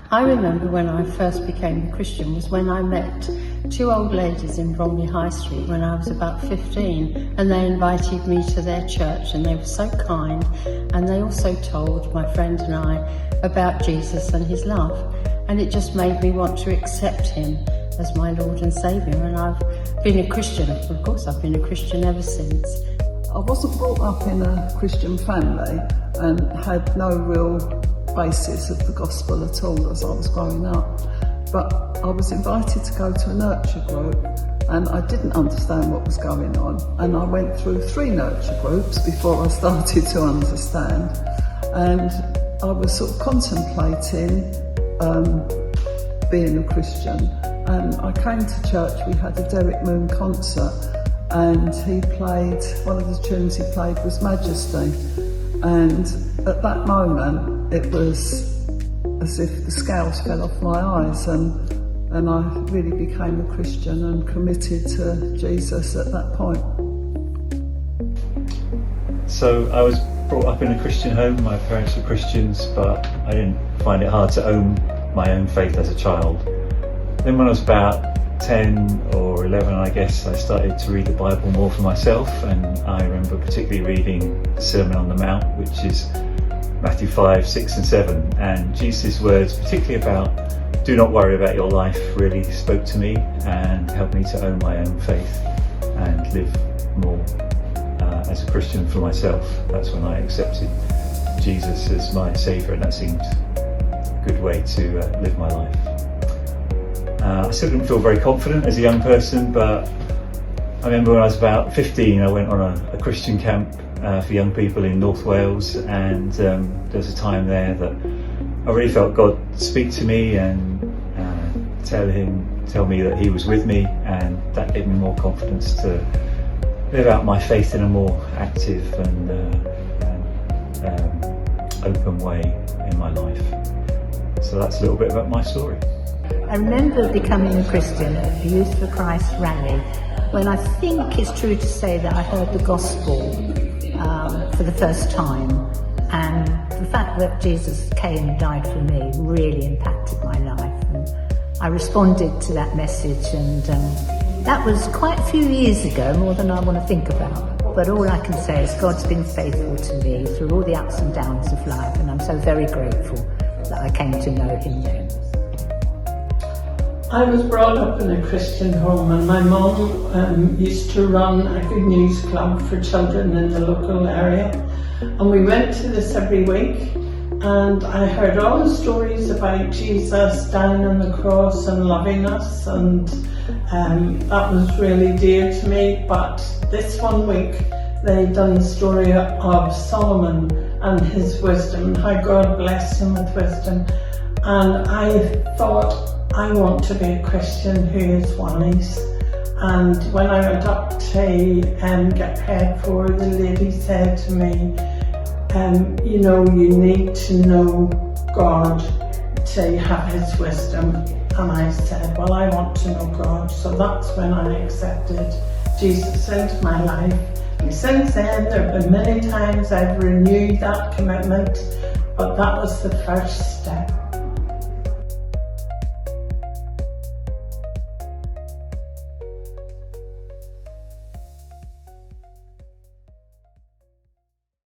I remember when I first became a Christian was when I met two old ladies in Bromley High Street when I was about 15, and they invited me to their church, and they were so kind, and they also told my friend and I about Jesus and his love, and it just made me want to accept him as my Lord and Saviour, and I've been a Christian. Of course, I've been a Christian ever since. I wasn't brought up in a Christian family and had no real basis of the gospel at all as I was growing up, but I was invited to go to a nurture group, and I didn't understand what was going on, and I went through 3 nurture groups before I started to understand, and I was sort of contemplating being a Christian, and I came to church. We had a Derek Moon concert, and he played, one of the tunes he played was Majesty, and at that moment it was as if the scales fell off my eyes, and I really became a Christian and committed to Jesus at that point. So I was brought up in a Christian home. My parents were Christians, but I didn't find it hard to own my own faith as a child. Then when I was about 10 or 11, I guess, I started to read the Bible more for myself, and I remember particularly reading the Sermon on the Mount, which is Matthew 5, 6 and 7, and Jesus' words, particularly about do not worry about your life, really spoke to me and helped me to own my own faith and live more as a Christian for myself. That's when I accepted Jesus as my Saviour, and that seemed a good way to live my life. I still didn't feel very confident as a young person, but I remember when I was about 15, I went on a Christian camp for young people in North Wales, and there was a time there that I really felt God speak to me and tell me that he was with me, and that gave me more confidence to live out my faith in a more active and open way in my life. So that's a little bit about my story. I remember becoming a Christian at the Youth for Christ rally when I think it's true to say that I heard the gospel for the first time, and the fact that Jesus came and died for me really impacted my life, and I responded to that message, and that was quite a few years ago, more than I want to think about. But all I can say is God's been faithful to me through all the ups and downs of life, and I'm so very grateful that I came to know him then. I was brought up in a Christian home, and my mum used to run a good news club for children in the local area, and we went to this every week, and I heard all the stories about Jesus dying on the cross and loving us, and that was really dear to me. But this one week they done the story of Solomon and his wisdom, and how God blessed him with wisdom, and I thought, I want to be a Christian who is wise. And when I went up to get prayed for, the lady said to me, you know, you need to know God to have his wisdom. And I said, well, I want to know God. So that's when I accepted Jesus into my life. And since then, there have been many times I've renewed that commitment, but that was the first step.